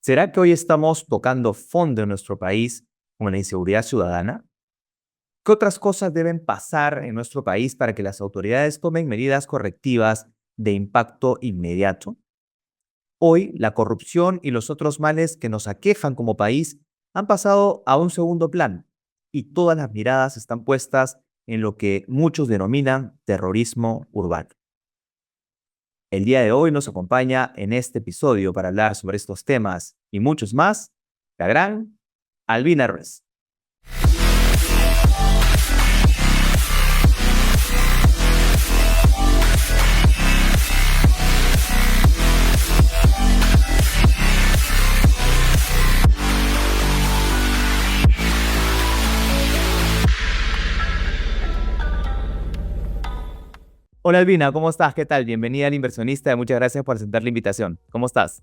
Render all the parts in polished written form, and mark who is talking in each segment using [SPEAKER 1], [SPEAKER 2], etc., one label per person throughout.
[SPEAKER 1] ¿Será que hoy estamos tocando fondo en nuestro país con la inseguridad ciudadana? ¿Qué otras cosas deben pasar en nuestro país para que las autoridades tomen medidas correctivas de impacto inmediato? Hoy, la corrupción y los otros males que nos aquejan como país han pasado a un segundo plano y todas las miradas están puestas en lo que muchos denominan terrorismo urbano. El día de hoy nos acompaña en este episodio para hablar sobre estos temas y muchos más, la gran Albina Ruiz. Hola Albina, ¿cómo estás? ¿Qué tal? Bienvenida al Inversionista. Muchas gracias por aceptar la invitación. ¿Cómo estás?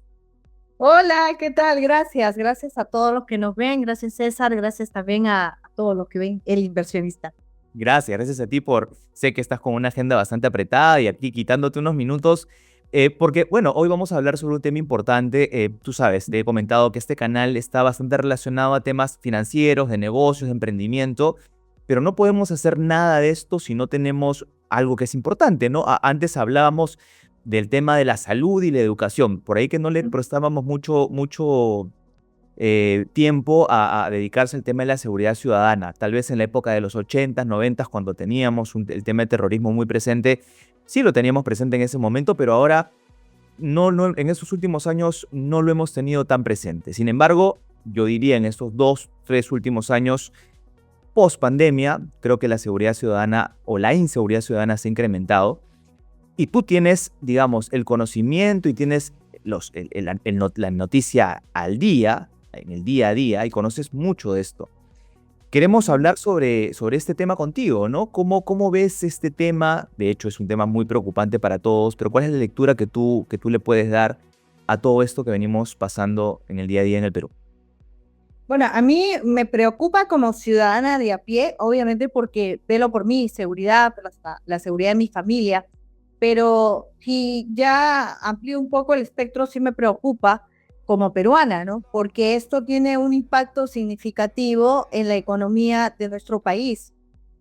[SPEAKER 2] Hola, ¿qué tal? Gracias. Gracias a todos los que nos ven. Gracias, César. Gracias también a todos los que ven El Inversionista.
[SPEAKER 1] Gracias a ti sé que estás con una agenda bastante apretada y aquí quitándote unos minutos, porque, bueno, hoy vamos a hablar sobre un tema importante. Tú sabes, te he comentado que este canal está bastante relacionado a temas financieros, de negocios, de emprendimiento, pero no podemos hacer nada de esto si no tenemos algo que es importante, ¿no? Antes hablábamos del tema de la salud y la educación, por ahí que no le prestábamos mucho tiempo a dedicarse al tema de la seguridad ciudadana. Tal vez en la época de los 80s, 90s, cuando teníamos el tema de terrorismo muy presente, sí lo teníamos presente en ese momento, pero ahora en estos últimos años no lo hemos tenido tan presente. Sin embargo, yo diría en estos 2, 3 últimos años, post pandemia, creo que la seguridad ciudadana o la inseguridad ciudadana se ha incrementado. Y tú tienes, digamos, el conocimiento y tienes la noticia al día, en el día a día, y conoces mucho de esto. Queremos hablar sobre este tema contigo, ¿no? ¿Cómo ves este tema? De hecho, es un tema muy preocupante para todos, pero ¿cuál es la lectura que tú le puedes dar a todo esto que venimos pasando en el día a día en el Perú?
[SPEAKER 2] Bueno, a mí me preocupa como ciudadana de a pie, obviamente porque velo por mi seguridad, por la seguridad de mi familia, pero si ya amplío un poco el espectro, sí me preocupa como peruana, ¿no? Porque esto tiene un impacto significativo en la economía de nuestro país.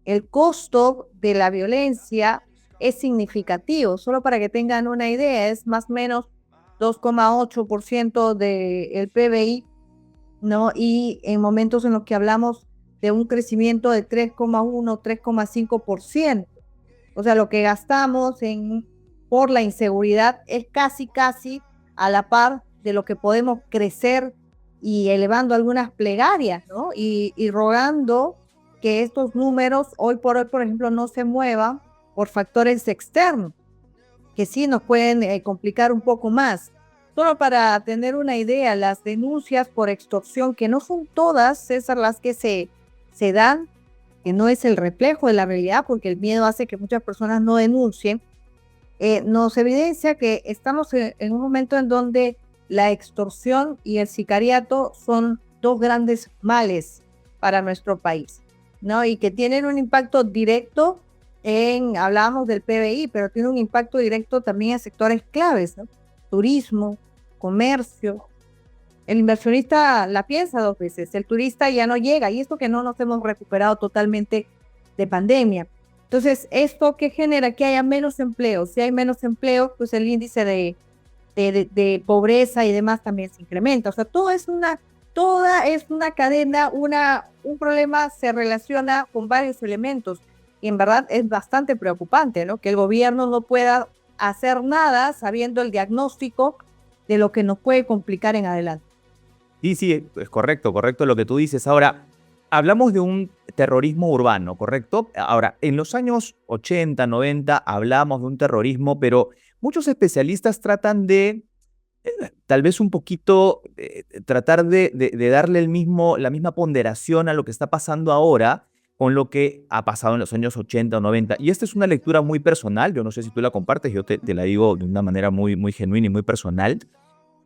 [SPEAKER 2] El costo de la violencia es significativo. Solo para que tengan una idea, es más o menos 2,8% del PBI, ¿no? Y en momentos en los que hablamos de un crecimiento de 3,1, 3,5%. O sea, lo que gastamos por la inseguridad es casi a la par de lo que podemos crecer y elevando algunas plegarias, ¿no? Y rogando que estos números hoy, por ejemplo, no se muevan por factores externos, que sí nos pueden complicar un poco más. Solo para tener una idea, las denuncias por extorsión, que no son todas, César, las que se dan, que no es el reflejo de la realidad, porque el miedo hace que muchas personas no denuncien, nos evidencia que estamos en un momento en donde la extorsión y el sicariato son dos grandes males para nuestro país, ¿no? Y que tienen un impacto directo hablábamos del PBI, pero tiene un impacto directo también en sectores claves, ¿no? Turismo, comercio. El inversionista la piensa 2 veces, el turista ya no llega, y esto que no nos hemos recuperado totalmente de pandemia. Entonces, ¿esto qué genera? Que haya menos empleo. Si hay menos empleo, pues el índice de pobreza y demás también se incrementa. O sea, toda es una cadena, un problema se relaciona con varios elementos. Y en verdad es bastante preocupante, ¿no? Que el gobierno no pueda hacer nada sabiendo el diagnóstico de lo que nos puede complicar en adelante.
[SPEAKER 1] Sí, es correcto lo que tú dices. Ahora, hablamos de un terrorismo urbano, ¿correcto? Ahora, en los años 80, 90 hablamos de un terrorismo, pero muchos especialistas tratan de, tal vez un poquito, tratar de darle la misma ponderación a lo que está pasando ahora con lo que ha pasado en los años 80 o 90. Y esta es una lectura muy personal, yo no sé si tú la compartes, yo te la digo de una manera muy genuina y muy personal.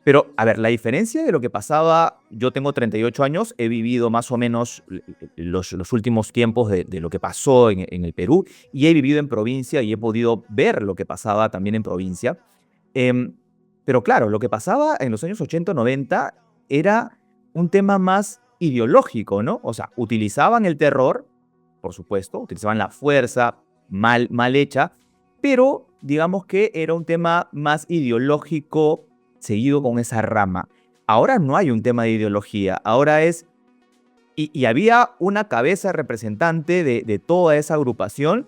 [SPEAKER 1] Pero, a ver, la diferencia de lo que pasaba, yo tengo 38 años, he vivido más o menos los últimos tiempos de lo que pasó en el Perú y he vivido en provincia y he podido ver lo que pasaba también en provincia. Pero claro, lo que pasaba en los años 80 90 era un tema más ideológico, ¿no? O sea, utilizaban el terror, por supuesto, utilizaban la fuerza mal hecha, pero digamos que era un tema más ideológico seguido con esa rama. Ahora no hay un tema de ideología, ahora es... Y había una cabeza representante de toda esa agrupación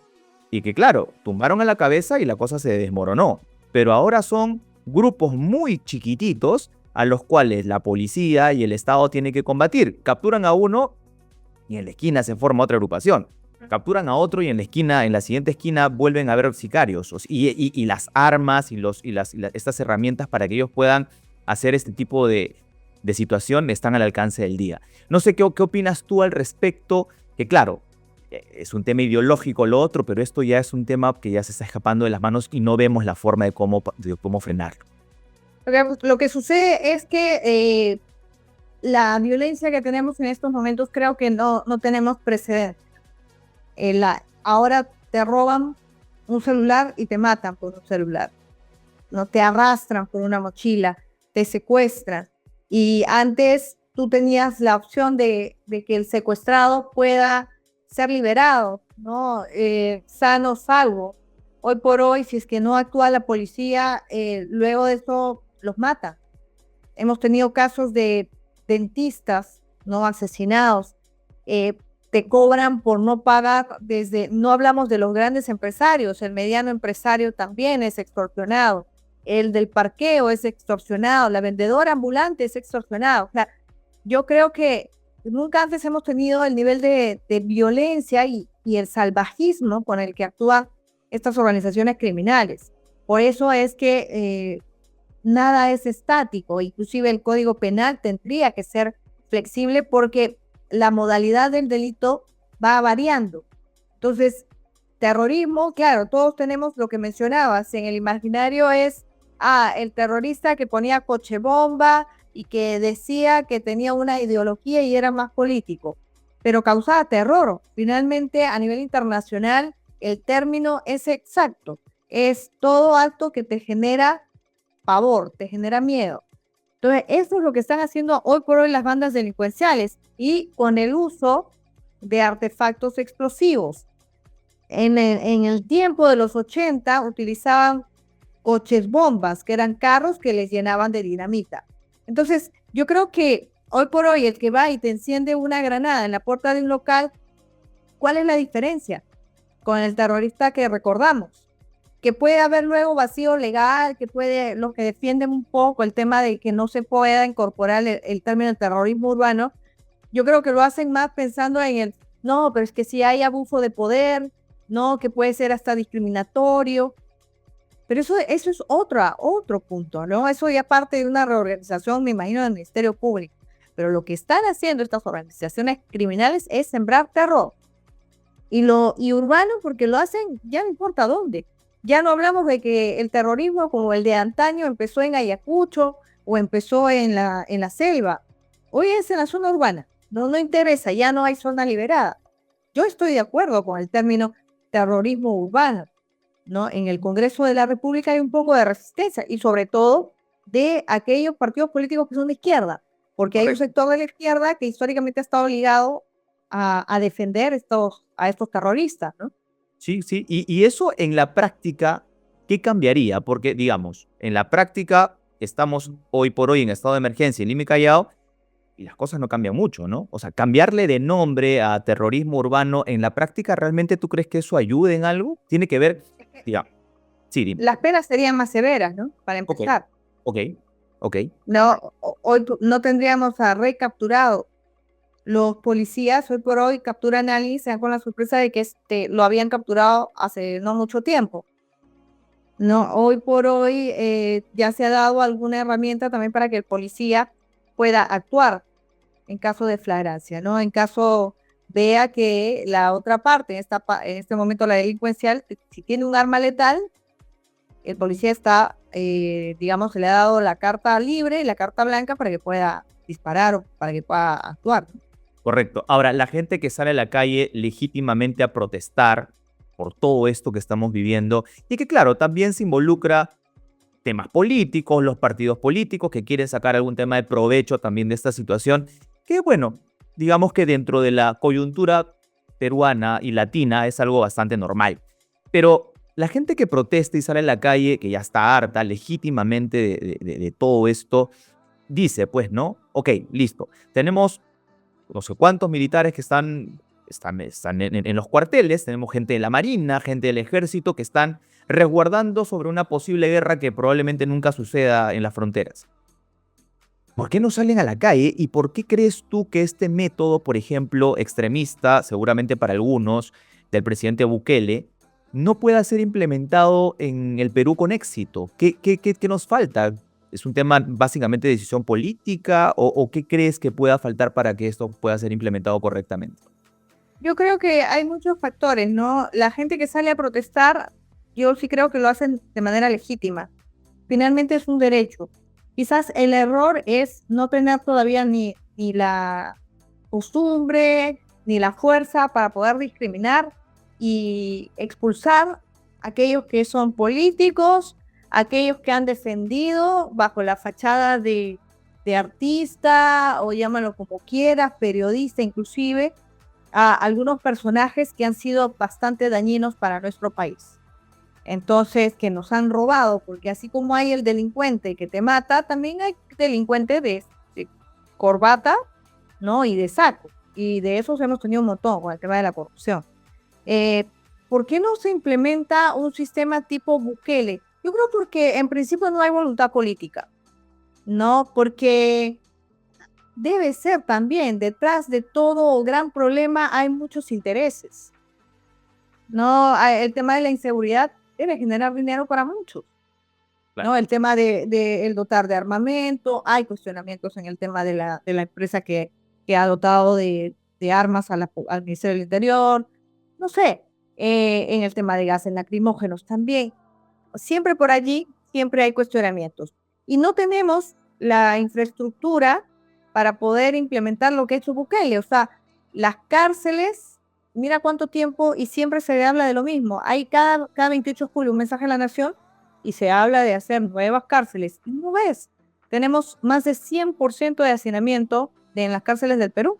[SPEAKER 1] y que, claro, tumbaron a la cabeza y la cosa se desmoronó. Pero ahora son grupos muy chiquititos a los cuales la policía y el Estado tienen que combatir. Capturan a uno y en la esquina se forma otra agrupación. Capturan a otro y en la esquina, en la siguiente esquina vuelven a haber sicarios. Y las armas y estas herramientas para que ellos puedan hacer este tipo de situación están al alcance del día. No sé qué opinas tú al respecto, que claro, es un tema ideológico lo otro, pero esto ya es un tema que ya se está escapando de las manos y no vemos la forma de cómo frenarlo.
[SPEAKER 2] Lo que sucede es que la violencia que tenemos en estos momentos creo que no tenemos precedentes. Ahora te roban un celular y te matan por un celular. No te arrastran por una mochila, te secuestran. Y antes tú tenías la opción de que el secuestrado pueda ser liberado, ¿no? Sano, salvo. Hoy por hoy, si es que no actúa la policía, luego de eso los mata. Hemos tenido casos de dentistas, ¿no? Asesinados. Te cobran por no pagar no hablamos de los grandes empresarios, el mediano empresario también es extorsionado. El del parqueo es extorsionado, la vendedora ambulante es extorsionado. O sea, yo creo que nunca antes hemos tenido el nivel de violencia y el salvajismo con el que actúan estas organizaciones criminales. Por eso es que nada es estático, inclusive el Código Penal tendría que ser flexible porque la modalidad del delito va variando. Entonces, terrorismo, claro, todos tenemos lo que mencionabas, en el imaginario es el terrorista que ponía coche bomba y que decía que tenía una ideología y era más político, pero causaba terror. Finalmente, a nivel internacional, el término es exacto. Es todo acto que te genera pavor, te genera miedo. Entonces, eso es lo que están haciendo hoy por hoy las bandas delincuenciales y con el uso de artefactos explosivos. En el tiempo de los 80 utilizaban coches bombas, que eran carros que les llenaban de dinamita. Entonces, yo creo que hoy por hoy el que va y te enciende una granada en la puerta de un local, ¿cuál es la diferencia con el terrorista que recordamos? Que puede haber luego vacío legal, los que defienden un poco el tema de que no se pueda incorporar el término de terrorismo urbano, yo creo que lo hacen más pensando en no, pero es que si hay abuso de poder, no, que puede ser hasta discriminatorio. Pero eso es otro punto, ¿no? Eso ya parte de una reorganización, me imagino, del Ministerio Público. Pero lo que están haciendo estas organizaciones criminales es sembrar terror. Y urbano porque lo hacen ya no importa dónde. Ya no hablamos de que el terrorismo como el de antaño empezó en Ayacucho o empezó en la selva. Hoy es en la zona urbana. No interesa, ya no hay zona liberada. Yo estoy de acuerdo con el término terrorismo urbano, ¿no? En el Congreso de la República hay un poco de resistencia y sobre todo de aquellos partidos políticos que son de izquierda, porque hay un sector de la izquierda que históricamente ha estado ligado a defender a estos terroristas, ¿no?
[SPEAKER 1] Sí, sí, y eso en la práctica, ¿qué cambiaría? Porque, digamos, en la práctica estamos hoy por hoy en estado de emergencia en Lima y Callao y las cosas no cambian mucho, ¿no? O sea, cambiarle de nombre a terrorismo urbano, en la práctica, ¿realmente tú crees que eso ayude en algo? Tiene que ver, digamos, sí, dime.
[SPEAKER 2] Las penas serían más severas, ¿no? Para empezar.
[SPEAKER 1] Ok.
[SPEAKER 2] No, hoy no tendríamos a recapturado. Los policías hoy por hoy capturan a alguien y se dan con la sorpresa de que lo habían capturado hace no mucho tiempo. No, hoy por hoy ya se ha dado alguna herramienta también para que el policía pueda actuar en caso de flagrancia, ¿no? En caso vea que la otra parte, en este momento la delincuencial, si tiene un arma letal, el policía está, digamos, se le ha dado la carta libre y la carta blanca para que pueda disparar o para que pueda actuar, ¿no?
[SPEAKER 1] Correcto. Ahora, la gente que sale a la calle legítimamente a protestar por todo esto que estamos viviendo y que, claro, también se involucra temas políticos, los partidos políticos que quieren sacar algún tema de provecho también de esta situación, que bueno, digamos que dentro de la coyuntura peruana y latina es algo bastante normal. Pero la gente que protesta y sale a la calle, que ya está harta legítimamente de todo esto, dice, pues, ¿no? Ok, listo. Tenemos no sé cuántos militares que están en los cuarteles, tenemos gente de la Marina, gente del Ejército que están resguardando sobre una posible guerra que probablemente nunca suceda en las fronteras. ¿Por qué no salen a la calle y por qué crees tú que este método, por ejemplo, extremista, seguramente para algunos, del presidente Bukele, no pueda ser implementado en el Perú con éxito? ¿Qué nos falta? ¿Es un tema básicamente de decisión política o qué crees que pueda faltar para que esto pueda ser implementado correctamente?
[SPEAKER 2] Yo creo que hay muchos factores, ¿no? La gente que sale a protestar, yo sí creo que lo hacen de manera legítima. Finalmente es un derecho. Quizás el error es no tener todavía ni la costumbre, ni la fuerza para poder discriminar y expulsar a aquellos que son políticos, aquellos que han defendido bajo la fachada de artista o llámalo como quieras, periodista inclusive, a algunos personajes que han sido bastante dañinos para nuestro país. Entonces, que nos han robado, porque así como hay el delincuente que te mata, también hay delincuente de corbata, ¿no? Y de saco. Y de esos hemos tenido un montón con el tema de la corrupción. ¿Por qué no se implementa un sistema tipo Bukele? Yo creo porque en principio no hay voluntad política, ¿no? Porque debe ser también, detrás de todo gran problema hay muchos intereses, ¿no? El tema de la inseguridad debe generar dinero para muchos, ¿no? El tema de el dotar de armamento, hay cuestionamientos en el tema de la empresa que ha dotado de armas al Ministerio del Interior, no sé, en el tema de gases lacrimógenos también. Siempre por allí, siempre hay cuestionamientos. Y no tenemos la infraestructura para poder implementar lo que ha hecho Bukele. O sea, las cárceles, mira cuánto tiempo y siempre se habla de lo mismo. Hay cada 28 de julio un mensaje a la nación y se habla de hacer nuevas cárceles. Y no ves, tenemos más de 100% de hacinamiento en las cárceles del Perú,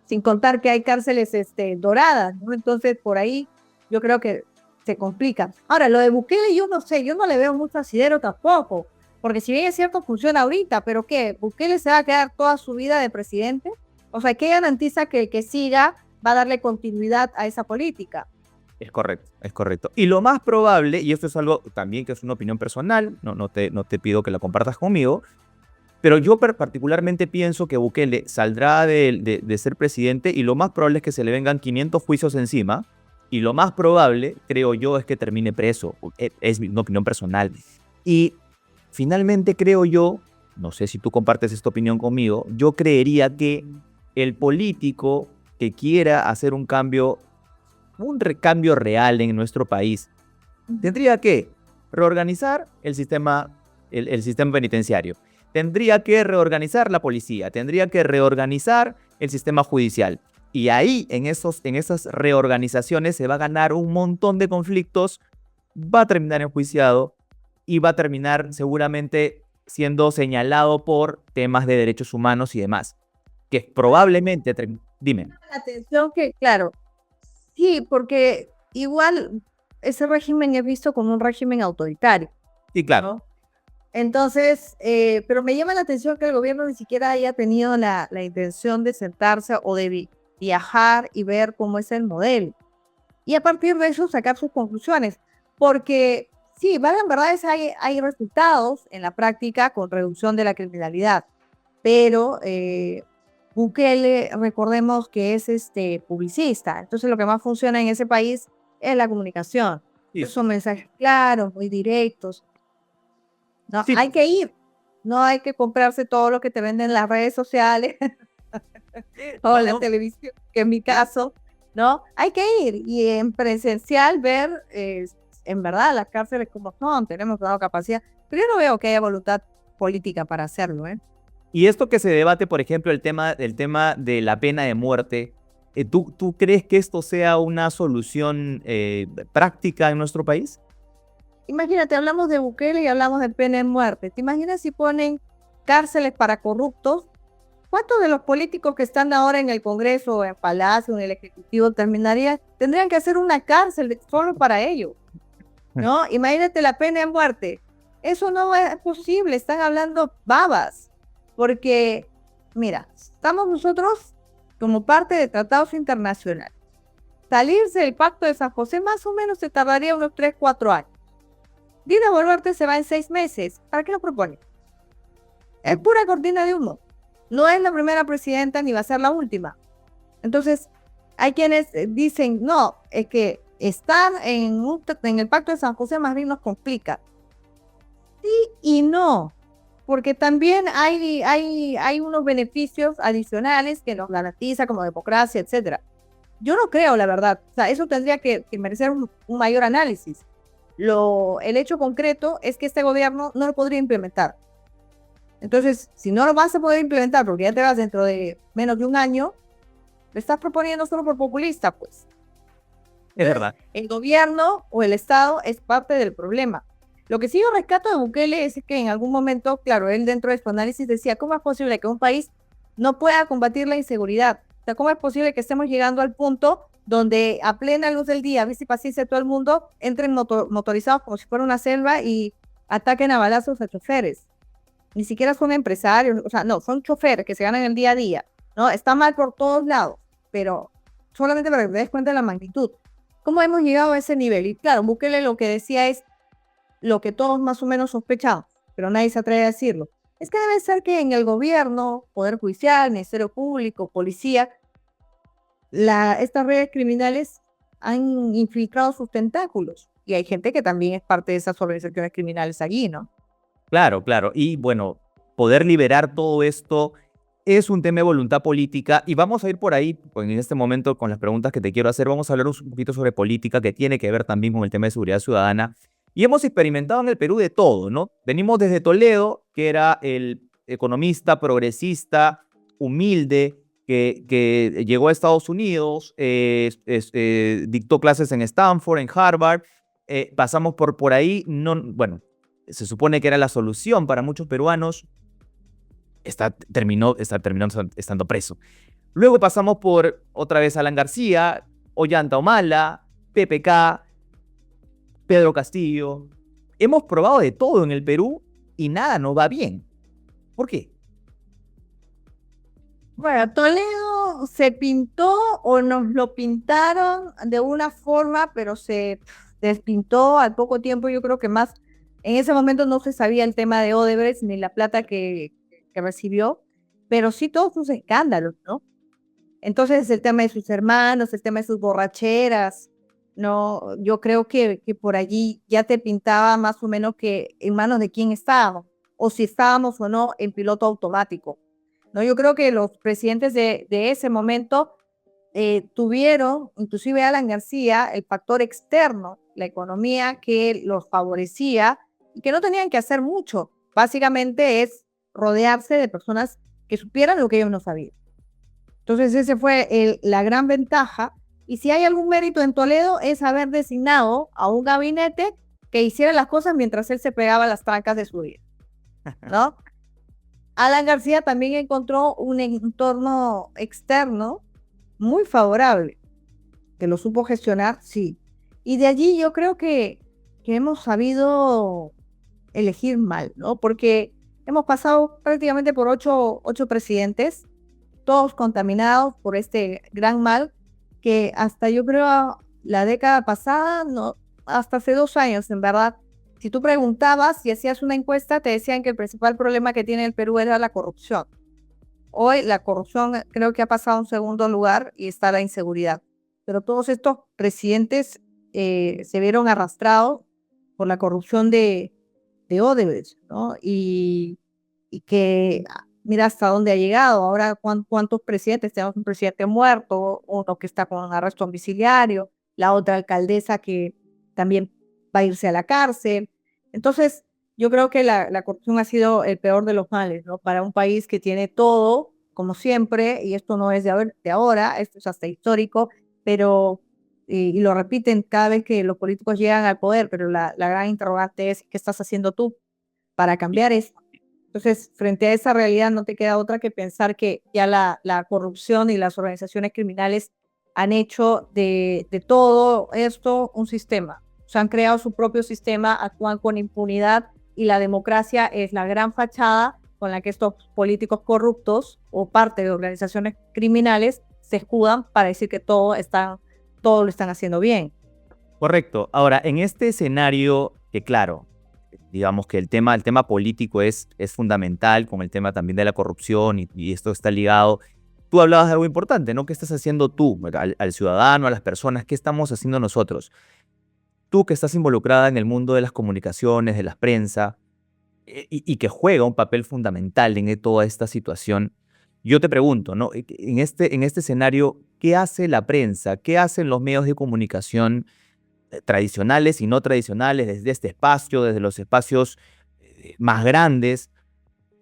[SPEAKER 2] sin contar que hay cárceles doradas, ¿no? Entonces, por ahí yo creo que se complica. Ahora, lo de Bukele yo no sé, yo no le veo mucho asidero tampoco, porque si bien es cierto funciona ahorita, pero ¿qué? ¿Bukele se va a quedar toda su vida de presidente? O sea, ¿qué garantiza que el que siga va a darle continuidad a esa política?
[SPEAKER 1] Es correcto, es correcto. Y lo más probable, y esto es algo también que es una opinión personal, no te pido que la compartas conmigo, pero yo particularmente pienso que Bukele saldrá de ser presidente y lo más probable es que se le vengan 500 juicios encima y lo más probable, creo yo, es que termine preso. Es mi opinión personal. Y finalmente creo yo, no sé si tú compartes esta opinión conmigo, yo creería que el político que quiera hacer un recambio real en nuestro país, tendría que reorganizar el sistema penitenciario, tendría que reorganizar la policía, tendría que reorganizar el sistema judicial. Y ahí, en esas reorganizaciones, se va a ganar un montón de conflictos, va a terminar enjuiciado y va a terminar seguramente siendo señalado por temas de derechos humanos y demás. Que probablemente, dime.
[SPEAKER 2] La atención que, claro, sí, porque igual ese régimen es visto como un régimen autoritario,
[SPEAKER 1] Sí, claro.
[SPEAKER 2] ¿no? Entonces, pero me llama la atención que el gobierno ni siquiera haya tenido la intención de sentarse o de viajar y ver cómo es el modelo. Y a partir de eso sacar sus conclusiones. Porque sí, valgan verdades, hay resultados en la práctica con reducción de la criminalidad. Pero Bukele, recordemos que es publicista. Entonces lo que más funciona en ese país es la comunicación.
[SPEAKER 1] Sí.
[SPEAKER 2] Son mensajes claros, muy directos. No,
[SPEAKER 1] Sí.
[SPEAKER 2] hay que ir, no hay que comprarse todo lo que te venden en las redes sociales o en la televisión, que en mi caso, ¿no? Hay que ir y en presencial ver, en verdad, las cárceles como son, tenemos toda capacidad, pero yo no veo que haya voluntad política para hacerlo, ¿eh?
[SPEAKER 1] Y esto que se debate, por ejemplo, el tema de la pena de muerte, ¿tú crees que esto sea una solución práctica en nuestro país?
[SPEAKER 2] Imagínate, hablamos de Bukele y hablamos de pena de muerte. ¿Te imaginas si ponen cárceles para corruptos? ¿Cuántos de los políticos que están ahora en el Congreso, en Palacio, en el Ejecutivo, tendrían que hacer una cárcel solo para ellos? ¿No? Imagínate la pena de muerte. Eso no es posible, están hablando babas. Porque, mira, estamos nosotros como parte de tratados internacionales. Salirse del Pacto de San José más o menos se tardaría unos 3, 4 años. Dina Boluarte se va en 6 meses. ¿Para qué lo propone? Es pura cortina de humo. No es la primera presidenta ni va a ser la última. Entonces, hay quienes dicen, no, es que estar en el Pacto de San José más bien nos complica. Sí y no, porque también hay unos beneficios adicionales que nos garantiza como democracia, etcétera. Yo no creo, la verdad. O sea, eso tendría que merecer un mayor análisis. El hecho concreto es que este gobierno no lo podría implementar. Entonces, si no lo vas a poder implementar porque ya te vas dentro de menos de un año, lo estás proponiendo solo por populista, pues.
[SPEAKER 1] Es verdad.
[SPEAKER 2] El gobierno o el Estado es parte del problema. Lo que sí yo rescato de Bukele es que en algún momento, claro, él dentro de su análisis decía, ¿cómo es posible que un país no pueda combatir la inseguridad? O sea, ¿cómo es posible que estemos llegando al punto donde a plena luz del día, bici paciencia todo el mundo, entren motorizados como si fuera una selva y ataquen a balazos a choferes? Ni siquiera son empresarios, o sea, no, son choferes que se ganan el día a día, ¿no? Está mal por todos lados, pero solamente para que te des cuenta de la magnitud. ¿Cómo hemos llegado a ese nivel? Y claro, Bukele lo que decía es lo que todos más o menos sospechamos, pero nadie se atreve a decirlo. Es que debe ser que en el gobierno, Poder Judicial, Ministerio Público, Policía, estas redes criminales han infiltrado sus tentáculos. Y hay gente que también es parte de esas organizaciones criminales allí, ¿no?
[SPEAKER 1] Claro, claro. Y bueno, poder liberar todo esto es un tema de voluntad política y vamos a ir por ahí, pues en este momento con las preguntas que te quiero hacer, vamos a hablar un poquito sobre política que tiene que ver también con el tema de seguridad ciudadana. Y hemos experimentado en el Perú de todo, ¿no? Venimos desde Toledo, que era el economista progresista, humilde, que llegó a Estados Unidos, dictó clases en Stanford, en Harvard, pasamos por ahí, no, bueno, se supone que era la solución para muchos peruanos, terminó estando preso. Luego pasamos por otra vez Alan García, Ollanta Humala, PPK, Pedro Castillo. Hemos probado de todo en el Perú y nada nos va bien. ¿Por qué?
[SPEAKER 2] Bueno, Toledo se pintó o nos lo pintaron de una forma, pero se despintó al poco tiempo. Yo creo que más en ese momento no se sabía el tema de Odebrecht ni la plata que recibió, pero sí todos sus escándalos, ¿no? Entonces el tema de sus hermanos, el tema de sus borracheras, no, yo creo que por allí ya te pintaba más o menos que en manos de quién estábamos, o si estábamos o no en piloto automático. ¿No? Yo creo que los presidentes de ese momento tuvieron, inclusive Alan García, el factor externo, la economía que los favorecía y que no tenían que hacer mucho. Básicamente es rodearse de personas que supieran lo que ellos no sabían. Entonces ese fue la gran ventaja. Y si hay algún mérito en Toledo es haber designado a un gabinete que hiciera las cosas mientras él se pegaba las trancas de su vida, ¿no? Alan García también encontró un entorno externo muy favorable, que lo supo gestionar, sí. Y de allí yo creo que hemos sabido elegir mal, ¿no? Porque hemos pasado prácticamente por ocho presidentes, todos contaminados por este gran mal, que hasta yo creo la década pasada, no, hasta hace 2 años, en verdad, si tú preguntabas y hacías una encuesta, te decían que el principal problema que tiene el Perú era la corrupción. Hoy la corrupción creo que ha pasado a un segundo lugar y está la inseguridad. Pero todos estos presidentes se vieron arrastrados por la corrupción de Odebrecht, ¿no? Y que mira hasta dónde ha llegado. Ahora, ¿cuántos presidentes? Tenemos un presidente muerto, uno que está con arresto domiciliario, la otra alcaldesa que también va a irse a la cárcel. Entonces, yo creo que la corrupción ha sido el peor de los males, ¿no? Para un país que tiene todo, como siempre, y esto no es de ahora, esto es hasta histórico, pero y lo repiten cada vez que los políticos llegan al poder, pero la gran interrogante es, ¿qué estás haciendo tú para cambiar eso? Entonces, frente a esa realidad no te queda otra que pensar que ya la corrupción y las organizaciones criminales han hecho de todo esto un sistema. Se han creado su propio sistema, actúan con impunidad y la democracia es la gran fachada con la que estos políticos corruptos o parte de organizaciones criminales se escudan para decir que todo lo están haciendo bien.
[SPEAKER 1] Correcto. Ahora, en este escenario, que claro, digamos que el tema político es fundamental con el tema también de la corrupción y esto está ligado. Tú hablabas de algo importante, ¿no? ¿Qué estás haciendo tú, al ciudadano, a las personas? ¿Qué estamos haciendo nosotros? Tú que estás involucrada en el mundo de las comunicaciones, de la prensa, y que juega un papel fundamental en toda esta situación, yo te pregunto, ¿no? En este escenario, ¿qué hace la prensa? ¿Qué hacen los medios de comunicación tradicionales y no tradicionales, desde este espacio, desde los espacios más grandes?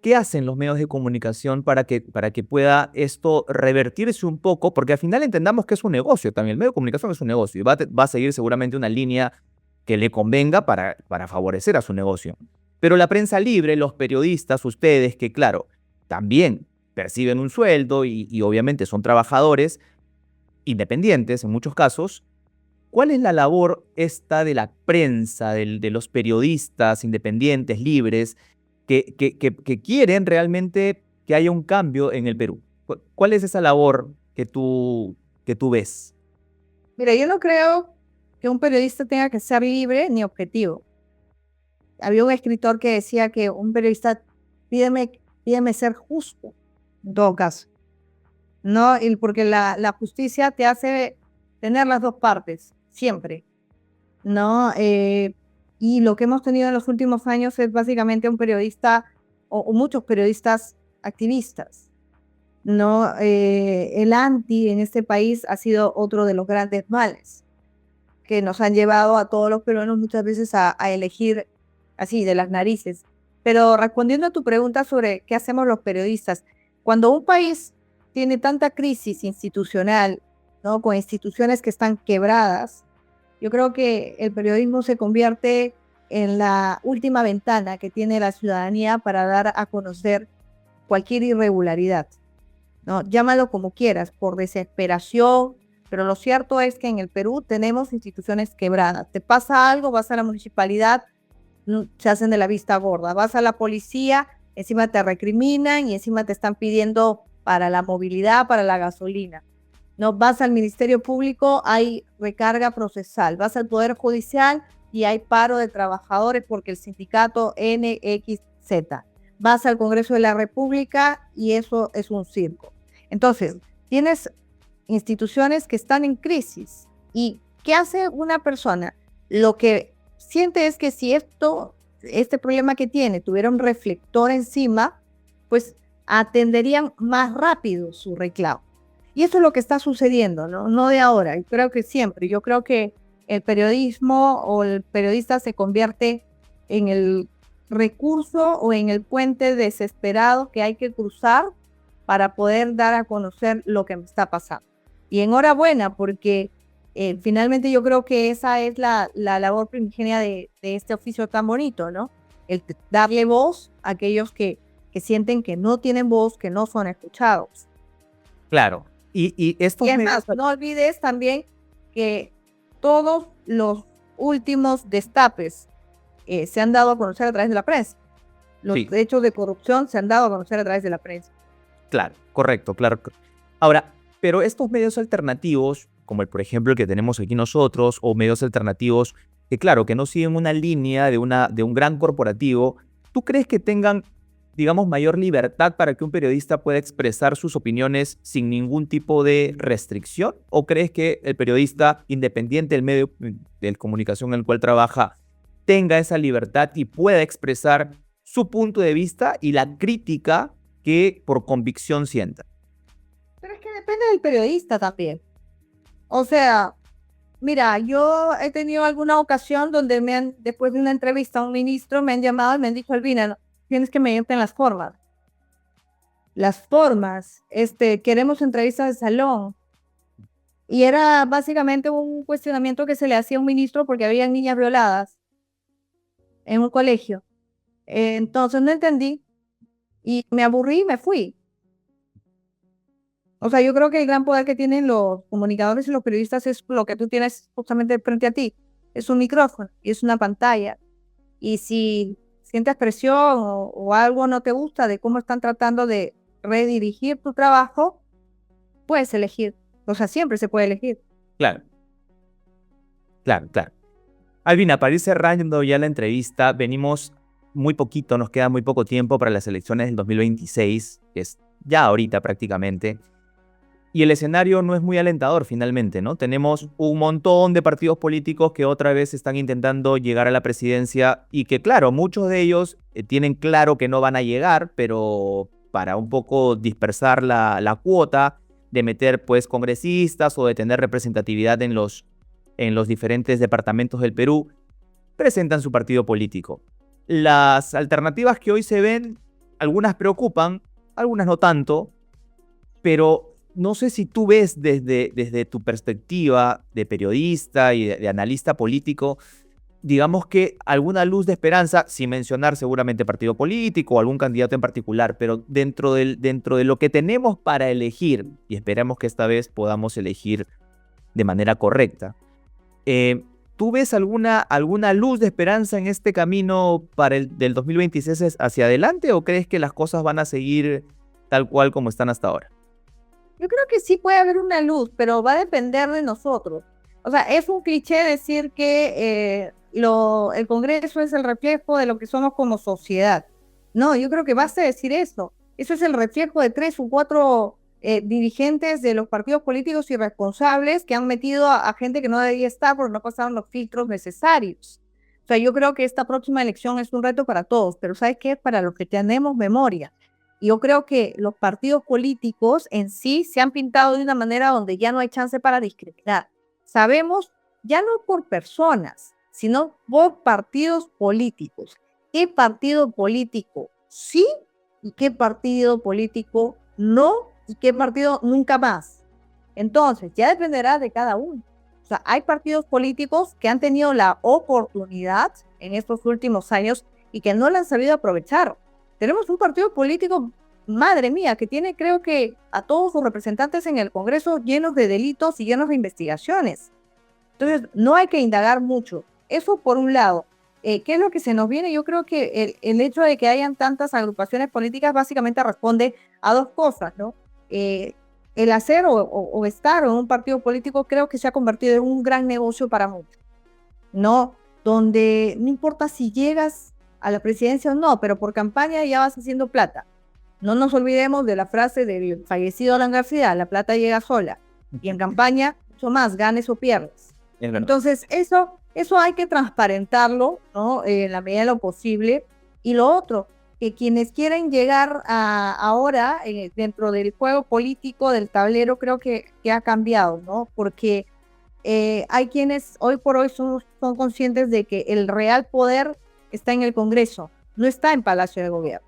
[SPEAKER 1] ¿Qué hacen los medios de comunicación para que pueda esto revertirse un poco? Porque al final entendamos que es un negocio también. El medio de comunicación es un negocio y va a seguir seguramente una línea que le convenga para favorecer a su negocio. Pero la prensa libre, los periodistas, ustedes, que claro, también perciben un sueldo y obviamente son trabajadores independientes en muchos casos. ¿Cuál es la labor esta de la prensa, de los periodistas independientes, libres, que quieren realmente que haya un cambio en el Perú? ¿Cuál es esa labor que tú ves?
[SPEAKER 2] Mira, yo no creo que un periodista tenga que ser libre ni objetivo. Había un escritor que decía que un periodista pídeme ser justo, en todo caso, ¿no? Porque la justicia te hace tener las dos partes, siempre, ¿no? Y lo que hemos tenido en los últimos años es básicamente un periodista o muchos periodistas activistas, ¿no? El anti en este país ha sido otro de los grandes males que nos han llevado a todos los peruanos muchas veces a elegir así de las narices. Pero respondiendo a tu pregunta sobre qué hacemos los periodistas, cuando un país tiene tanta crisis institucional, ¿no? Con instituciones que están quebradas, yo creo que el periodismo se convierte en la última ventana que tiene la ciudadanía para dar a conocer cualquier irregularidad, ¿no? Llámalo como quieras, por desesperación, pero lo cierto es que en el Perú tenemos instituciones quebradas. Te pasa algo, vas a la municipalidad, se hacen de la vista gorda. Vas a la policía, encima te recriminan y encima te están pidiendo para la movilidad, para la gasolina. No, vas al Ministerio Público, hay recarga procesal. Vas al Poder Judicial y hay paro de trabajadores porque el sindicato NXZ. Vas al Congreso de la República y eso es un circo. Entonces, tienes instituciones que están en crisis. ¿Y qué hace una persona? Lo que siente es que si este problema que tiene tuviera un reflector encima, pues atenderían más rápido su reclamo. Y eso es lo que está sucediendo, ¿no? No de ahora, y creo que siempre. Yo creo que el periodismo o el periodista se convierte en el recurso o en el puente desesperado que hay que cruzar para poder dar a conocer lo que me está pasando. Y enhorabuena, porque finalmente yo creo que esa es la labor primigenia de este oficio tan bonito, ¿no? El darle voz a aquellos que sienten que no tienen voz, que no son escuchados.
[SPEAKER 1] Claro. Y estos
[SPEAKER 2] es más, no olvides también que todos los últimos destapes se han dado a conocer a través de la prensa. Los hechos de corrupción se han dado a conocer a través de la prensa.
[SPEAKER 1] Claro, correcto, claro. Ahora, pero estos medios alternativos, como por ejemplo el que tenemos aquí nosotros, o medios alternativos que claro, que no siguen una línea de un gran corporativo, ¿tú crees que tengan, digamos, mayor libertad para que un periodista pueda expresar sus opiniones sin ningún tipo de restricción? ¿O crees que el periodista, independiente del medio de comunicación en el cual trabaja, tenga esa libertad y pueda expresar su punto de vista y la crítica que por convicción sienta?
[SPEAKER 2] Pero es que depende del periodista también. O sea, mira, yo he tenido alguna ocasión donde después de una entrevista a un ministro, me han llamado y me han dicho, Albina, tienes que medirte en las formas. Las formas, queremos entrevistas de salón. Y era básicamente un cuestionamiento que se le hacía a un ministro porque había niñas violadas en un colegio. Entonces no entendí y me aburrí y me fui. O sea, yo creo que el gran poder que tienen los comunicadores y los periodistas es lo que tú tienes justamente frente a ti. Es un micrófono y es una pantalla. Y si sientes presión o algo no te gusta de cómo están tratando de redirigir tu trabajo, puedes elegir. O sea, siempre se puede elegir.
[SPEAKER 1] Claro, claro, claro. Albina, para ir cerrando ya la entrevista, venimos muy poquito, nos queda muy poco tiempo para las elecciones del 2026, que es ya ahorita prácticamente. Y el escenario no es muy alentador finalmente, ¿no? Tenemos un montón de partidos políticos que otra vez están intentando llegar a la presidencia y que, claro, muchos de ellos tienen claro que no van a llegar, pero para un poco dispersar la cuota de meter, pues, congresistas o de tener representatividad en los diferentes departamentos del Perú, presentan su partido político. Las alternativas que hoy se ven, algunas preocupan, algunas no tanto, pero no sé si tú ves desde tu perspectiva de periodista y de analista político, digamos que alguna luz de esperanza, sin mencionar seguramente partido político o algún candidato en particular, pero dentro de lo que tenemos para elegir, y esperamos que esta vez podamos elegir de manera correcta, ¿tú ves alguna luz de esperanza en este camino para el del 2026 hacia adelante o crees que las cosas van a seguir tal cual como están hasta ahora?
[SPEAKER 2] Yo creo que sí puede haber una luz, pero va a depender de nosotros. O sea, es un cliché decir que el Congreso es el reflejo de lo que somos como sociedad. No, yo creo que basta decir eso. Eso es el reflejo de 3 o 4 dirigentes de los partidos políticos irresponsables que han metido a gente que no debía estar porque no pasaron los filtros necesarios. O sea, yo creo que esta próxima elección es un reto para todos, pero ¿sabes qué? Para los que tenemos memoria. Yo creo que los partidos políticos en sí se han pintado de una manera donde ya no hay chance para discriminar. Sabemos, ya no por personas, sino por partidos políticos. ¿Qué partido político sí y qué partido político no y qué partido nunca más? Entonces, ya dependerá de cada uno. O sea, hay partidos políticos que han tenido la oportunidad en estos últimos años y que no la han sabido aprovechar. Tenemos un partido político, madre mía, que tiene, creo que, a todos sus representantes en el Congreso llenos de delitos y llenos de investigaciones. Entonces, no hay que indagar mucho. Eso por un lado. ¿Qué es lo que se nos viene? Yo creo que el hecho de que hayan tantas agrupaciones políticas básicamente responde a dos cosas, ¿no? El hacer o estar en un partido político creo que se ha convertido en un gran negocio para muchos, ¿no? Donde no importa si llegas a la presidencia o no, pero por campaña ya vas haciendo plata. No nos olvidemos de la frase del fallecido Alan García, la plata llega sola. Y en campaña, mucho más, ganes o pierdes. Entonces, eso hay que transparentarlo, ¿no? En la medida de lo posible. Y lo otro, que quienes quieren llegar ahora dentro del juego político del tablero, creo que ha cambiado, ¿no? Porque hay quienes hoy por hoy son conscientes de que el real poder está en el Congreso, no está en Palacio de Gobierno.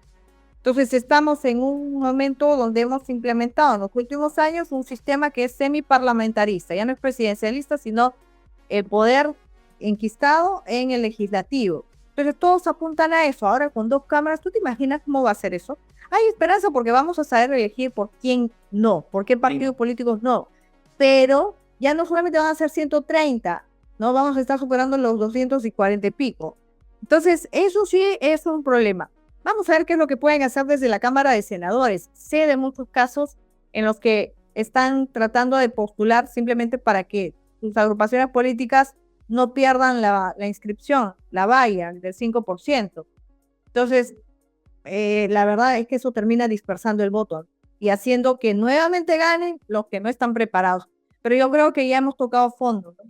[SPEAKER 2] Entonces estamos en un momento donde hemos implementado en los últimos años un sistema que es semiparlamentarista, ya no es presidencialista, sino el poder enquistado en el legislativo. Entonces todos apuntan a eso. Ahora con 2 cámaras, ¿tú te imaginas cómo va a ser eso? Hay esperanza porque vamos a saber elegir por quién no, por qué partidos políticos no, pero ya no solamente van a ser 130, no vamos a estar superando los 240 y pico. Entonces, eso sí es un problema. Vamos a ver qué es lo que pueden hacer desde la Cámara de Senadores. Sé de muchos casos en los que están tratando de postular simplemente para que sus agrupaciones políticas no pierdan la inscripción, la valla del 5%. Entonces, la verdad es que eso termina dispersando el voto y haciendo que nuevamente ganen los que no están preparados. Pero yo creo que ya hemos tocado fondo, ¿no?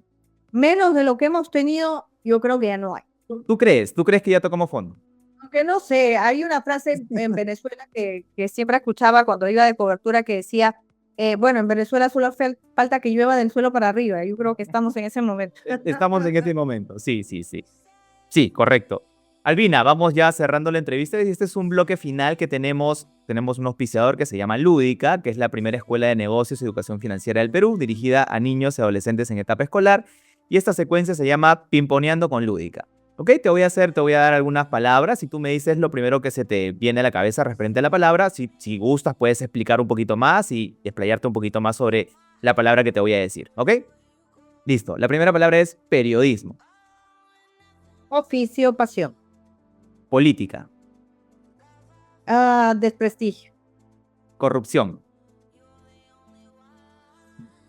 [SPEAKER 2] Menos de lo que hemos tenido, yo creo que ya no hay.
[SPEAKER 1] ¿Tú crees que ya tocamos fondo?
[SPEAKER 2] Aunque no sé, hay una frase en Venezuela que siempre escuchaba cuando iba de cobertura que decía, bueno, en Venezuela solo falta que llueva del suelo para arriba. Yo creo que estamos en ese momento.
[SPEAKER 1] Estamos en ese momento, sí. Sí, correcto. Albina, vamos ya cerrando la entrevista y este es un bloque final que tenemos. Tenemos un auspiciador que se llama Lúdica, que es la primera escuela de negocios y educación financiera del Perú, dirigida a niños y adolescentes en etapa escolar. Y esta secuencia se llama Pimponeando con Lúdica. ¿Ok? Te voy a dar algunas palabras y tú me dices lo primero que se te viene a la cabeza referente a la palabra. Si gustas, puedes explicar un poquito más y explayarte un poquito más sobre la palabra que te voy a decir. ¿Ok? Listo. La primera palabra es periodismo,
[SPEAKER 2] Oficio, pasión.
[SPEAKER 1] política,
[SPEAKER 2] Desprestigio.
[SPEAKER 1] corrupción,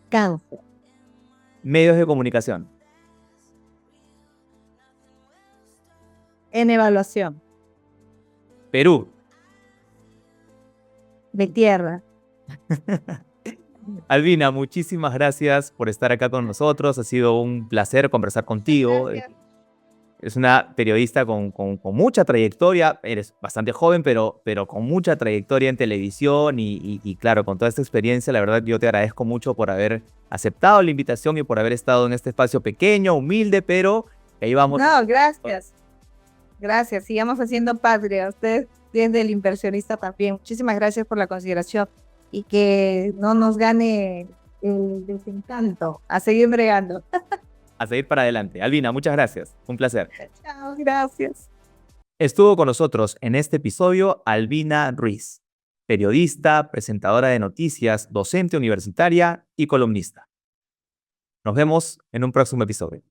[SPEAKER 2] Cáncer.
[SPEAKER 1] medios de comunicación,
[SPEAKER 2] En evaluación.
[SPEAKER 1] Perú.
[SPEAKER 2] De tierra.
[SPEAKER 1] Albina, muchísimas gracias por estar acá con nosotros. Ha sido un placer conversar contigo.
[SPEAKER 2] Gracias.
[SPEAKER 1] Es una periodista con mucha trayectoria. Eres bastante joven, pero con mucha trayectoria en televisión y claro, con toda esta experiencia, la verdad yo te agradezco mucho por haber aceptado la invitación y por haber estado en este espacio pequeño, humilde, pero ahí vamos.
[SPEAKER 2] No, gracias. Gracias. Sigamos haciendo patria. Usted, desde el inversionista también. Muchísimas gracias por la consideración y que no nos gane el desencanto. A seguir bregando.
[SPEAKER 1] A seguir para adelante. Albina, muchas gracias. Un placer.
[SPEAKER 2] Chao, gracias.
[SPEAKER 1] Estuvo con nosotros en este episodio Albina Ruiz, periodista, presentadora de noticias, docente universitaria y columnista. Nos vemos en un próximo episodio.